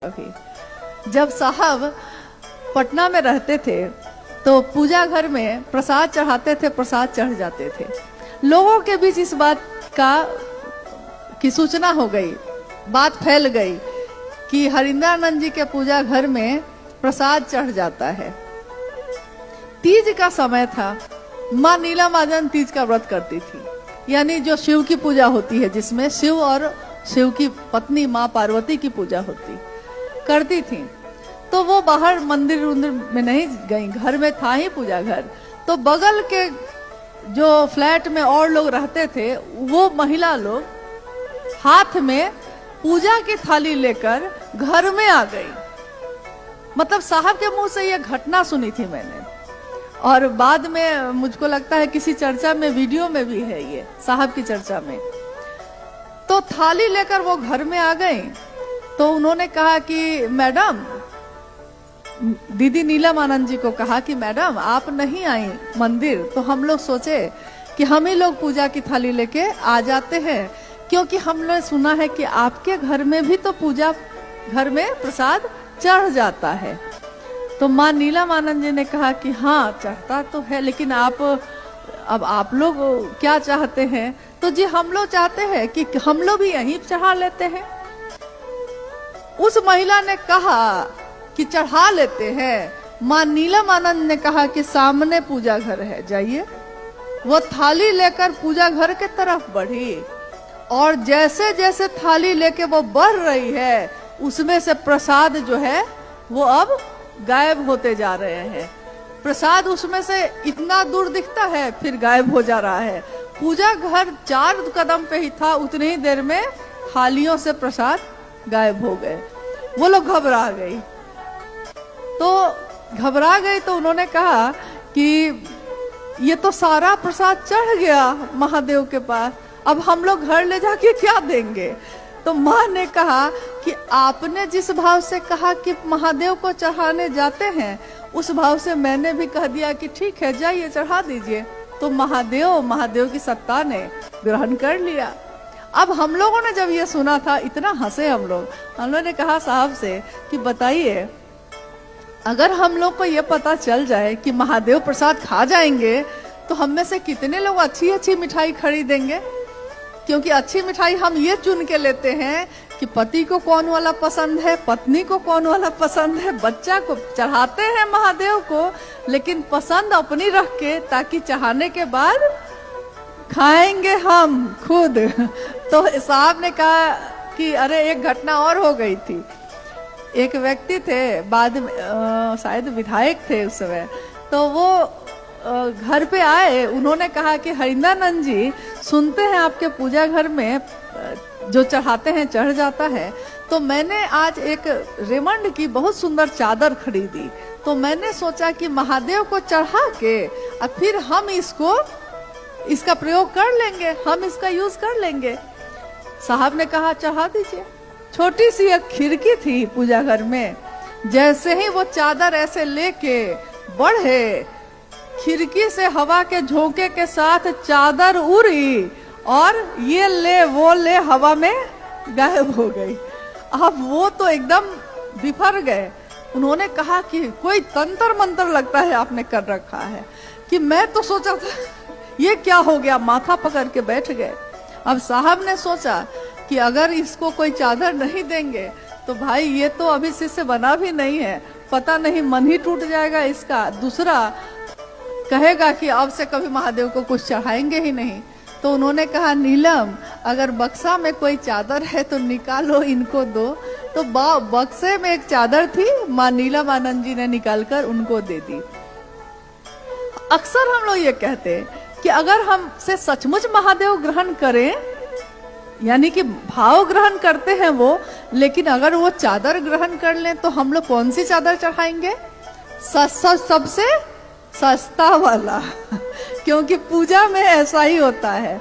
अभी जब साहब पटना में रहते थे तो पूजा घर में प्रसाद चढ़ाते थे, प्रसाद चढ़ जाते थे। लोगों के बीच इस बात की सूचना हो गई, बात फैल गई कि हरिंद्रानंद जी के पूजा घर में प्रसाद चढ़ जाता है। तीज का समय था, माँ नीला महाजन तीज का व्रत करती थी, यानी जो शिव की पूजा होती है, जिसमें शिव और शिव की पत्नी माँ पार्वती की पूजा करती थी। तो वो बाहर मंदिर में नहीं गई, घर में था ही पूजा घर। तो बगल के जो फ्लैट में और लोग रहते थे, वो महिला लोग हाथ में पूजा की थाली लेकर घर में आ गई। मतलब साहब के मुंह से यह घटना सुनी थी मैंने, और बाद में मुझको लगता है किसी चर्चा में, वीडियो में भी है ये, साहब की चर्चा में। तो थाली लेकर वो घर में आ गई। तो उन्होंने कहा कि मैडम, दीदी नीलम आनंद जी को कहा कि मैडम आप नहीं आई मंदिर, तो हम लोग सोचे कि हम ही लोग पूजा की थाली लेके आ जाते हैं, क्योंकि हमने सुना है कि आपके घर में भी तो पूजा घर में प्रसाद चढ़ जाता है। तो माँ नीलम आनंद जी ने कहा कि हाँ चढ़ता तो है, लेकिन अब आप लोग क्या चाहते हैं? तो जी हम लोग चाहते हैं कि हम लोग भी यहीं चढ़ा लेते हैं। उस महिला ने कहा कि चढ़ा लेते हैं। माँ नीलम आनंद ने कहा कि सामने पूजा घर है, जाइए। वो थाली लेकर पूजा घर के तरफ बढ़ी, और जैसे जैसे थाली लेके वो बढ़ रही है, उसमें से प्रसाद जो है वो अब गायब होते जा रहे हैं। प्रसाद उसमें से इतना दूर दिखता है, फिर गायब हो जा रहा है। पूजा घर 4 कदम पे ही था, उतनी ही देर में थालियों से प्रसाद गायब हो गए। वो लोग घबरा गई। तो उन्होंने कहा कि ये तो सारा प्रसाद चढ़ गया महादेव के पास, अब हम लोग घर ले जाके क्या देंगे? तो माँ ने कहा कि आपने जिस भाव से कहा कि महादेव को चढ़ाने जाते हैं, उस भाव से मैंने भी कह दिया कि ठीक है जाइए चढ़ा दीजिए। तो महादेव की सत्ता ने ग्रहण कर लिया। अब हम लोगों ने जब ये सुना था, इतना हंसे हम लोगों ने कहा साहब से कि बताइए, अगर हम लोग को ये पता चल जाए कि महादेव प्रसाद खा जाएंगे, तो हम में से कितने लोग अच्छी अच्छी मिठाई खरीदेंगे? क्योंकि अच्छी मिठाई हम ये चुन के लेते हैं कि पति को कौन वाला पसंद है, पत्नी को कौन वाला पसंद है, बच्चा को चढ़ाते हैं महादेव को, लेकिन पसंद अपनी रख के, ताकि चढ़ाने के बाद खाएंगे हम खुद। तो साहब ने कहा कि अरे एक घटना और हो गई थी। एक व्यक्ति थे, बाद में शायद विधायक थे उस समय, तो वो घर पे आए। उन्होंने कहा कि हरिंद्रानंद जी, सुनते हैं आपके पूजा घर में जो चढ़ाते हैं चढ़ जाता है, तो मैंने आज एक रेमंड की बहुत सुंदर चादर खरीदी, तो मैंने सोचा कि महादेव को चढ़ा के और फिर हम इसका प्रयोग कर लेंगे, हम इसका यूज कर लेंगे। साहब ने कहा चढ़ा दीजिए। छोटी सी एक खिड़की थी पूजा घर में, जैसे ही वो चादर ऐसे लेके बढ़े, खिड़की से हवा के झोंके के साथ चादर उड़ी, और ये ले वो ले हवा में गायब हो गई। अब वो तो एकदम बिफर गए। उन्होंने कहा कि कोई तंत्र मंत्र लगता है आपने कर रखा है। कि मैं तो सोचा था ये क्या हो गया, माथा पकड़ के बैठ गए। अब साहब ने सोचा कि अगर इसको कोई चादर नहीं देंगे तो भाई ये तो अभी शिष्य बना भी नहीं है, पता नहीं मन ही टूट जाएगा इसका, दूसरा कहेगा कि अब से कभी महादेव को कुछ चढ़ाएंगे ही नहीं। तो उन्होंने कहा नीलम, अगर बक्सा में कोई चादर है तो निकालो, इनको दो। तो बक्से में एक चादर थी, माँ नीलम आनंद जी ने निकालकर उनको दे दी। अक्सर हम लोग ये कहते हैं कि अगर हमसे सचमुच महादेव ग्रहण करें, यानी कि भाव ग्रहण करते हैं वो, लेकिन अगर वो चादर ग्रहण कर लें तो हम लोग कौन सी चादर चढ़ाएंगे? सबसे सस्ता वाला। क्योंकि पूजा में ऐसा ही होता है।